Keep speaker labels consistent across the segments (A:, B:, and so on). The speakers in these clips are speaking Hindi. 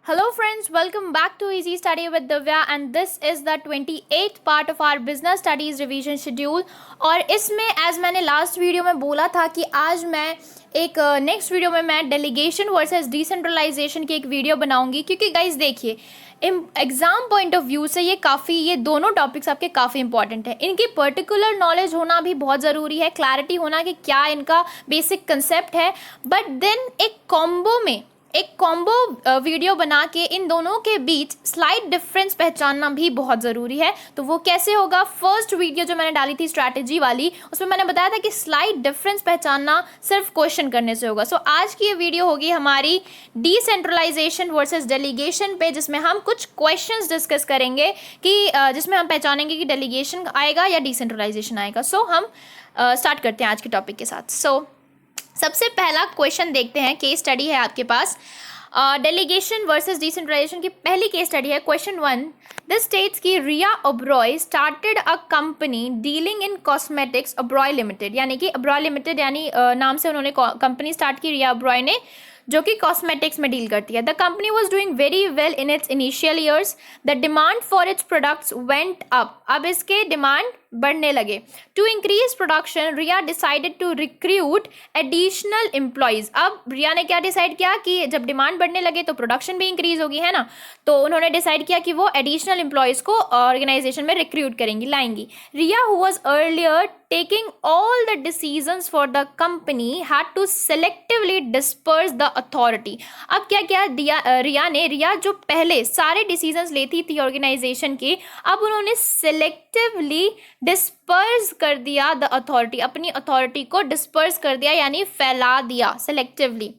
A: Hello friends, welcome back to Easy Study with Divya and this is the 28th part of our business studies revision schedule। और इसमें एज मैंने लास्ट वीडियो में बोला था कि आज मैं एक नेक्स्ट वीडियो में मैं डेलीगेशन वर्सेस डिसेंट्रलाइजेशन की एक वीडियो बनाऊंगी, क्योंकि गाइज देखिए एग्जाम पॉइंट ऑफ व्यू से ये दोनों टॉपिक्स आपके काफ़ी इंपॉर्टेंट है। इनकी पर्टिकुलर नॉलेज होना भी बहुत ज़रूरी है, क्लैरिटी होना कि क्या इनका बेसिक कंसेप्ट है। बट देन एक कॉम्बो वीडियो बना के इन दोनों के बीच स्लाइड डिफरेंस पहचानना भी बहुत ज़रूरी है। तो वो कैसे होगा? फर्स्ट वीडियो जो मैंने डाली थी स्ट्रैटेजी वाली, उसमें मैंने बताया था कि स्लाइड डिफरेंस पहचानना सिर्फ क्वेश्चन करने से होगा। सो आज की ये वीडियो होगी हमारी डिसेंट्रलाइजेशन वर्सेस डेलीगेशन पे, जिसमें हम कुछ क्वेश्चंस डिस्कस करेंगे कि जिसमें हम पहचानेंगे कि डेलीगेशन आएगा या डिसेंट्रलाइजेशन आएगा। सो हम स्टार्ट करते हैं आज के टॉपिक के साथ। सबसे पहला क्वेश्चन देखते हैं, केस स्टडी है आपके पास डेलीगेशन वर्सेस डिसेंट्रलाइजेशन की। पहली केस स्टडी है क्वेश्चन 1। दिस स्टेट्स की Riya Oberoi started a company dealing in cosmetics Oberoi limited, यानी कि ओबरॉय लिमिटेड यानी नाम से उन्होंने कंपनी स्टार्ट की रिया ओबरॉय ने, जो कि कॉस्मेटिक्स में डील करती है। The company was doing very well in its initial years. The demand for its products went up. अब इसके डिमांड बढ़ने लगे। To increase production Riya decided to recruit additional employees. अब रिया ने क्या डिसाइड किया कि जब डिमांड बढ़ने लगे तो प्रोडक्शन भी इंक्रीज होगी, है ना। तो उन्होंने डिसाइड किया कि वो एडिशनल एम्प्लॉयज को ऑर्गेनाइजेशन में रिक्रूट करेंगी, लाएंगी। Riya who was earlier taking all the decisions for the company had to selectively disperse the authority। अब क्या किया रिया जो पहले सारे डिसीजंस लेती थी ऑर्गेनाइजेशन के, अब उन्होंने सेलेक्टिवली डिस्पर्स कर दिया द अथॉरिटी, अपनी अथॉरिटी को डिस्पर्स कर दिया यानी फैला दिया selectively.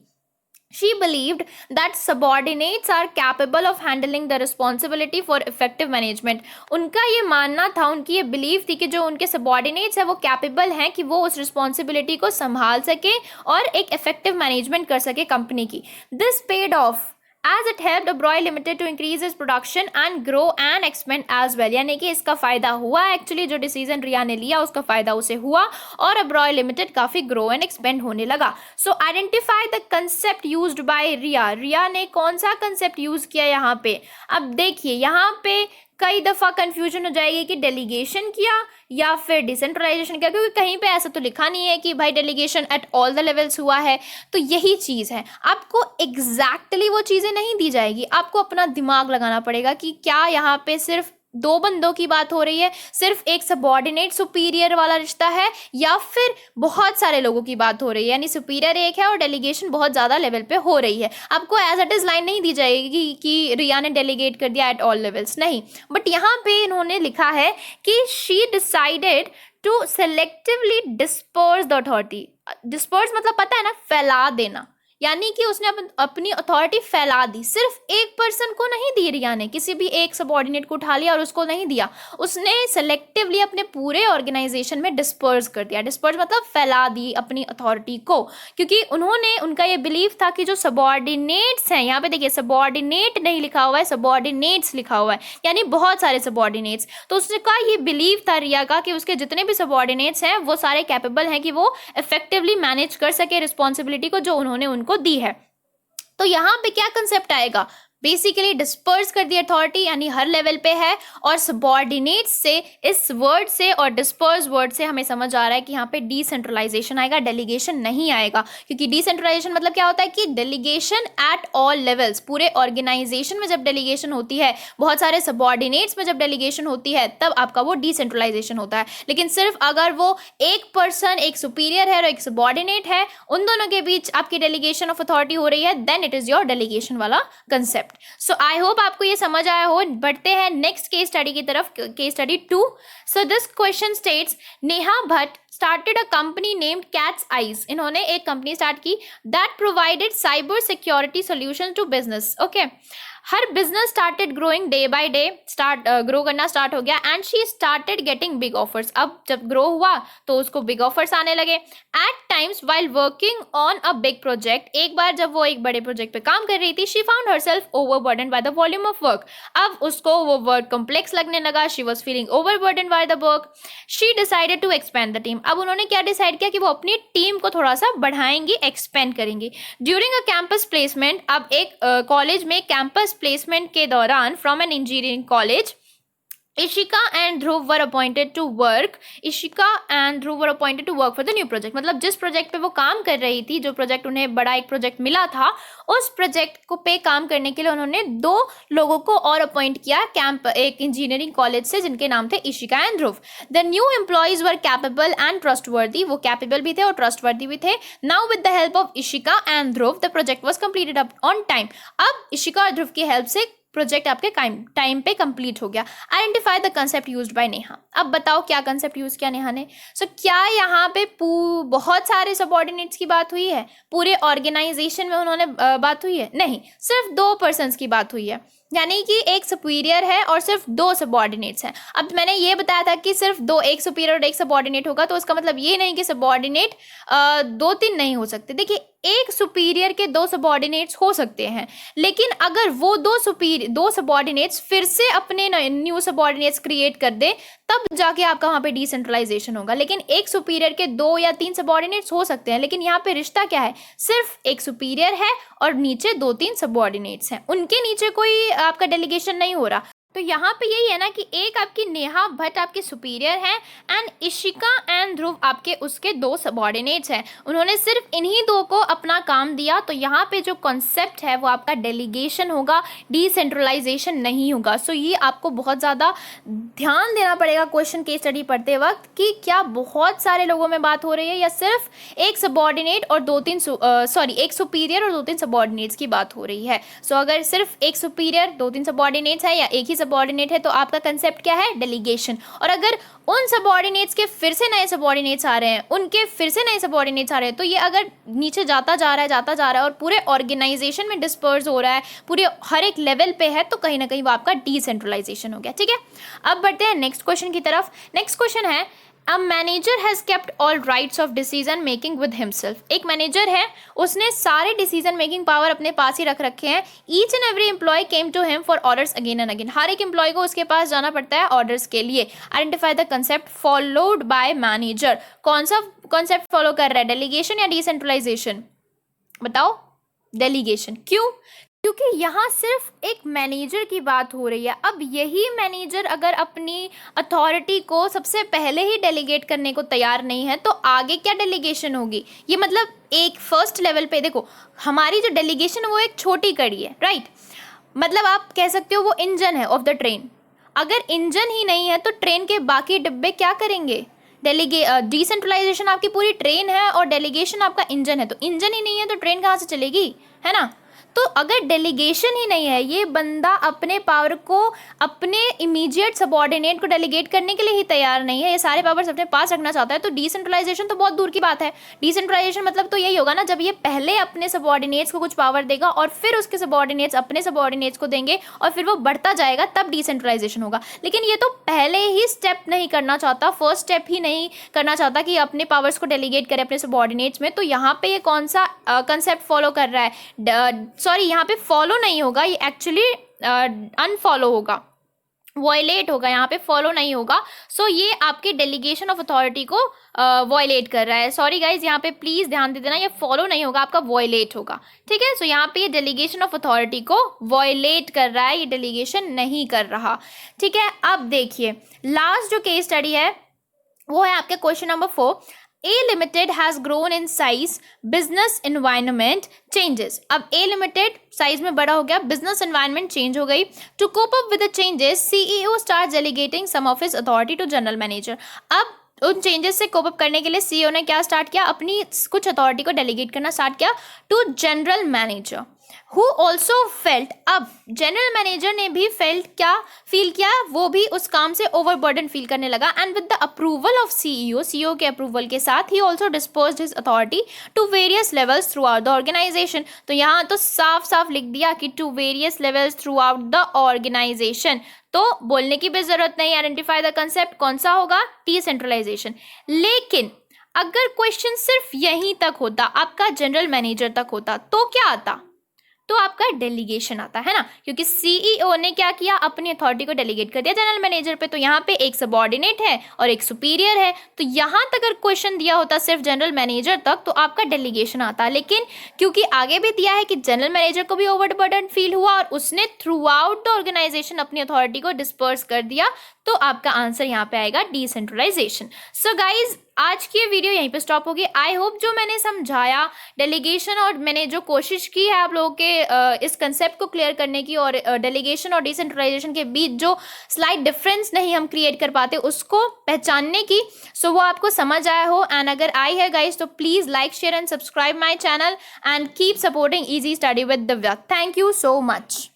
A: She believed that subordinates are capable of handling the responsibility for effective management। उनका ये मानना था, उनकी ये बिलीव थी कि जो उनके सबॉर्डिनेट्स हैं वो कैपेबल हैं कि वो उस रिस्पॉन्सिबिलिटी को संभाल सके और एक इफेक्टिव मैनेजमेंट कर सके कंपनी की। This paid of as it helped Oberoi Limited to increase its production and grow and expand as well। यानी कि इसका फायदा हुआ, एक्चुअली जो डिसीजन रिया ने लिया उसका फायदा उसे हुआ और Oberoi Limited काफी ग्रो एंड एक्सपेंड होने लगा। So identify the concept used by Riya. Riya ने कौन सा कंसेप्ट यूज किया यहाँ पे? अब देखिए यहाँ पे कई दफ़ा कंफ्यूजन हो जाएगी कि डेलीगेशन किया या फिर डिसेंट्रलाइजेशन किया, क्योंकि कहीं पे ऐसा तो लिखा नहीं है कि भाई delegation at all the levels हुआ है। तो यही चीज़ है, आपको एग्जैक्टली वो चीज़ें नहीं दी जाएगी, आपको अपना दिमाग लगाना पड़ेगा कि क्या यहाँ पे सिर्फ दो बंदों की बात हो रही है, सिर्फ एक सबॉर्डिनेट सुपीरियर वाला रिश्ता है, या फिर बहुत सारे लोगों की बात हो रही है, यानी सुपीरियर एक है और डेलीगेशन बहुत ज़्यादा लेवल पे हो रही है। आपको एज इट इज़ लाइन नहीं दी जाएगी कि रिया ने डेलीगेट कर दिया एट ऑल लेवल्स, नहीं। बट यहाँ पे इन्होंने लिखा है कि she decided to selectively disperse the authority. Disperse मतलब पता है ना, फैला देना, यानी कि उसने अपनी अथॉरिटी फैला दी। सिर्फ एक पर्सन को नहीं दी रिया ने, किसी भी एक सबऑर्डिनेट को उठा लिया और उसको नहीं दिया, उसने सेलेक्टिवली अपने पूरे ऑर्गेनाइजेशन में डिस्पर्स कर दिया। डिस्पर्स मतलब फैला दी अपनी अथॉरिटी को, क्योंकि उनका ये बिलीव था कि जो सबऑर्डिनेट्स हैं, यहाँ पे देखिए सबऑर्डिनेट नहीं लिखा हुआ है, सबऑर्डिनेट्स लिखा हुआ है, यानी बहुत सारे सबऑर्डिनेट्स। तो उसका ये बिलीव था रिया का कि उसके जितने भी सबऑर्डिनेट्स हैं वो सारे कैपेबल हैं कि वो इफेक्टिवली मैनेज कर सके रिस्पॉन्सिबिलिटी को जो उन्होंने उनको दी है। तो यहाँ पे क्या कंसेप्ट आएगा? बेसिकली डिस्पर्स कर दी अथॉरिटी, यानी हर लेवल पे है, और सबॉर्डिनेट से, इस वर्ड से और डिस्पर्स वर्ड से हमें समझ आ रहा है कि यहाँ पे डिसेंट्रलाइजेशन आएगा, डेलीगेशन नहीं आएगा। क्योंकि डिसेंट्रलाइजेशन मतलब क्या होता है कि डेलीगेशन एट ऑल लेवल्स, पूरे ऑर्गेनाइजेशन में जब डेलीगेशन होती है, बहुत सारे सबॉर्डिनेट्स में जब डेलीगेशन होती है, तब आपका वो डिसेंट्रलाइजेशन होता है। लेकिन सिर्फ अगर वो एक पर्सन, एक सुपीरियर है और एक सबॉर्डिनेट है, उन दोनों के बीच आपकी डेलीगेशन ऑफ अथॉरिटी हो रही है, then it is your delegation वाला कंसेप्ट। सो आई होप आपको ये समझ आया हो। बढ़ते हैं नेक्स्ट केस स्टडी की तरफ, case study 2। So this question states Neha Bhatt started a company named Cat's Eyes। इन्होंने एक कंपनी स्टार्ट की that provided cyber security solutions to business। Okay, her business started growing day by day, grow करना स्टार्ट हो गया, and she started getting big offers. अब जब ग्रो हुआ तो उसको बिग ऑफर्स आने लगे। At times while working on a big project, एक बार जब वो एक बड़े प्रोजेक्ट पे काम कर रही थी, she found herself overburden by the volume of work. अब उसको वो वर्क कॉम्प्लेक्स लगने लगा, she was feeling overburden by the work. She decided to expand the team. अब उन्होंने क्या डिसाइड किया कि वो अपनी टीम को थोड़ा सा बढ़ाएंगी, एक्सपेंड करेंगी। ड्यूरिंग अ कैंपस प्लेसमेंट, अब एक कॉलेज में कैंपस प्लेसमेंट के दौरान from an engineering college, Ishika and Dhruv were appointed to work. Ishika and Dhruv were appointed to work for the new project. मतलब जिस प्रोजेक्ट पे वो काम कर रही थी, जो प्रोजेक्ट उन्हें बड़ा एक प्रोजेक्ट मिला था, उस प्रोजेक्ट को पे काम करने के लिए उन्होंने 2 लोगों को और अपॉइंट किया एक इंजीनियरिंग कॉलेज से, जिनके नाम थे Ishika and Dhruv. The new employees were capable and trustworthy, वो कैपेबल भी थे और ट्रस्टवर्दी भी थे। Now with the help of Ishika and Dhruv the project was completed up on time. अब इशिका और ध्रुव की हेल्प से प्रोजेक्ट आपके टाइम पे कंप्लीट हो गया। Identify the concept used bye Neha. अब बताओ क्या कंसेप्ट यूज किया नेहा ने। सो क्या यहाँ पे बहुत सारे सबऑर्डिनेट्स की बात हुई है, पूरे ऑर्गेनाइजेशन में उन्होंने बात हुई है? नहीं, सिर्फ 2 पर्सन्स की बात हुई है, यानी कि एक सुपीरियर है और सिर्फ 2 सबऑर्डिनेट्स हैं। अब मैंने ये बताया था कि सिर्फ 2, एक सुपीरियर और एक सबऑर्डिनेट होगा, तो उसका मतलब ये नहीं कि सबऑर्डिनेट 2-3 नहीं हो सकते। देखिए, एक सुपीरियर के 2 सबऑर्डिनेट्स हो सकते हैं, लेकिन अगर वो 2 सबऑर्डिनेट्स फिर से अपने न्यू सबऑर्डिनेट्स क्रिएट कर दे, तब जाके आपका वहाँ पे डिसेंट्रलाइजेशन होगा। लेकिन एक सुपीरियर के 2 या 3 सबऑर्डिनेट्स हो सकते हैं, लेकिन यहाँ पे रिश्ता क्या है? सिर्फ एक सुपीरियर है और नीचे 2-3 सबऑर्डिनेट्स हैं, उनके नीचे कोई आपका डेलीगेशन नहीं हो रहा। तो यहाँ पे यही है ना कि एक आपकी नेहा भट्ट आपके सुपीरियर हैं एंड इशिका एंड ध्रुव आपके उसके 2 सबऑर्डिनेट्स हैं। उन्होंने सिर्फ इन्हीं 2 को अपना काम दिया, तो यहाँ पे जो कॉन्सेप्ट है वो आपका डेलीगेशन होगा, डिसेंट्रलाइजेशन नहीं होगा। सो ये आपको बहुत ज़्यादा ध्यान देना पड़ेगा क्वेश्चन केस स्टडी पढ़ते वक्त कि क्या बहुत सारे लोगों में बात हो रही है या सिर्फ एक सबऑर्डिनेट और 2-3 एक सुपीरियर और 2-3 सबऑर्डिनेट्स की बात हो रही है। सो अगर सिर्फ एक सुपीरियर 2-3 सबऑर्डिनेट्स है या एक ही सबऑर्डिनेट है, तो आपका कंसेप्ट क्या है? डेलीगेशन। और अगर उन सबऑर्डिनेट्स के फिर से नए सबऑर्डिनेट्स आ रहे हैं, उनके फिर से नए सबऑर्डिनेट्स आ रहे हैं, तो ये अगर नीचे जाता जा रहा है और पूरे ऑर्गेनाइजेशन में डिस्पर्स हो रहा है, पूरे हर एक लेवल पे है, तो कहीं ना कहीं वो आपका डिसेंट्रलाइजेशन हो गया। ठीक है, अब बढ़ते हैं नेक्स्ट क्वेश्चन की तरफ। नेक्स्ट क्वेश्चन है, a manager has kept all rights of decision making with himself. एक मैनेजर है, उसने सारे डिसीजन मेकिंग पावर अपने पास ही रख रखे हैं। Each and every employee came to him for orders again and again. हर एक एम्प्लॉय को उसके पास जाना पड़ता है ऑर्डर्स के लिए। Identify the concept followed by manager. कौन सा कॉन्सेप्ट फॉलो कर रहा है, डेलीगेशन या डिसेंट्रलाइजेशन? बताओ, डेलीगेशन। क्यों? क्योंकि यहाँ सिर्फ एक मैनेजर की बात हो रही है। अब यही मैनेजर अगर अपनी अथॉरिटी को सबसे पहले ही डेलीगेट करने को तैयार नहीं है, तो आगे क्या डेलीगेशन होगी? ये मतलब एक फर्स्ट लेवल पे देखो, हमारी जो डेलीगेशन है वो एक छोटी कड़ी है, राइट? मतलब आप कह सकते हो वो इंजन है ऑफ द ट्रेन। अगर इंजन ही नहीं है तो ट्रेन के बाकी डिब्बे क्या करेंगे? डिसेंट्रलाइजेशन आपकी पूरी ट्रेन है और डेलीगेशन आपका इंजन है, तो इंजन ही नहीं है तो ट्रेन कहाँ से चलेगी, है ना? तो अगर डेलीगेशन ही नहीं है, ये बंदा अपने पावर को अपने इमीडिएट सबऑर्डिनेट को डेलीगेट करने के लिए ही तैयार नहीं है, ये सारे पावर्स अपने पास रखना चाहता है, तो डिसेंट्रलाइजेशन तो बहुत दूर की बात है। डिसेंट्रलाइजेशन मतलब तो यही होगा ना, जब ये पहले अपने सबऑर्डिनेट्स को कुछ पावर देगा और फिर उसके सबऑर्डिनेट्स अपने सबऑर्डिनेट्स को देंगे और फिर वो बढ़ता जाएगा, तब डिसेंट्रलाइजेशन होगा। लेकिन ये तो पहले ही स्टेप नहीं करना चाहता, फर्स्ट स्टेप ही नहीं करना चाहता कि अपने पावर्स को डेलीगेट करे अपने सबऑर्डिनेट्स में। तो यहाँ पे ये कौन सा कंसेप्ट फॉलो कर रहा है? सॉरी, यहाँ पे फॉलो नहीं होगा, ये एक्चुअली अनफॉलो होगा, वॉयलेट होगा, यहाँ पे फॉलो नहीं होगा। सो ये आपके डेलीगेशन ऑफ अथॉरिटी को वॉयलेट कर रहा है। सॉरी गाइज, यहाँ पे प्लीज ध्यान दे देना, ये फॉलो नहीं होगा, आपका वॉयलेट होगा। ठीक है, सो यहाँ पे ये डेलीगेशन ऑफ अथॉरिटी को वॉयलेट कर रहा है, ये डेलीगेशन नहीं कर रहा। ठीक है, अब देखिए लास्ट जो केस स्टडी है वो है आपके question number 4। A Limited has grown in size, business environment changes। अब A Limited साइज में बड़ा हो गया, business environment change हो गई। To cope up with the changes, CEO starts delegating some of his authority to general manager। अब उन चेंजेस से कोप अप करने के लिए सीईओ ने क्या स्टार्ट किया? अपनी कुछ अथॉरिटी को डेलीगेट करना स्टार्ट किया to general manager who also felt. अब जनरल मैनेजर ने भी फील किया, वो भी उस काम से ओवरबर्डन फील करने लगा। And with the approval of CEO के अप्रूवल के साथ ही also disposed his authority to various levels throughout the organisation. तो यहाँ तो साफ साफ लिख दिया कि to various levels throughout the organisation, तो बोलने की भी जरूरत नहीं। आइडेंटिफाई द कंसेप्ट, कौन सा होगा? डिसेंट्रलाइजेशन। लेकिन अगर क्वेश्चन सिर्फ यहीं तक होता, आपका जनरल मैनेजर तक होता, तो क्या आता? तो आपका डेलीगेशन आता है ना, क्योंकि सीईओ ने क्या किया, अपनी अथॉरिटी को डेलीगेट कर दिया जनरल मैनेजर पे। तो यहाँ पे एक सबॉर्डिनेट है और एक सुपीरियर है, तो यहाँ तक अगर क्वेश्चन दिया होता सिर्फ जनरल मैनेजर तक तो आपका डेलीगेशन आता। लेकिन क्योंकि आगे भी दिया है कि जनरल मैनेजर को भी ओवरबर्डन फील हुआ और उसने थ्रू आउट द ऑर्गेनाइजेशन अपनी अथॉरिटी को डिस्पर्स कर दिया, तो आपका आंसर यहाँ पे आएगा डिसेंट्रलाइजेशन। सो गाइज, आज की ये वीडियो यहीं पे स्टॉप होगी। आई होप जो मैंने समझाया डेलीगेशन और मैंने जो कोशिश की है आप लोगों के इस कंसेप्ट को क्लियर करने की, और डेलीगेशन और डिसेंट्रलाइजेशन के बीच जो स्लाइट डिफरेंस नहीं हम क्रिएट कर पाते उसको पहचानने की, सो वो आपको समझ आया हो। एंड अगर आई है गाइज तो please like, share and subscribe my channel and keep supporting easy study with Divya. Thank you so much.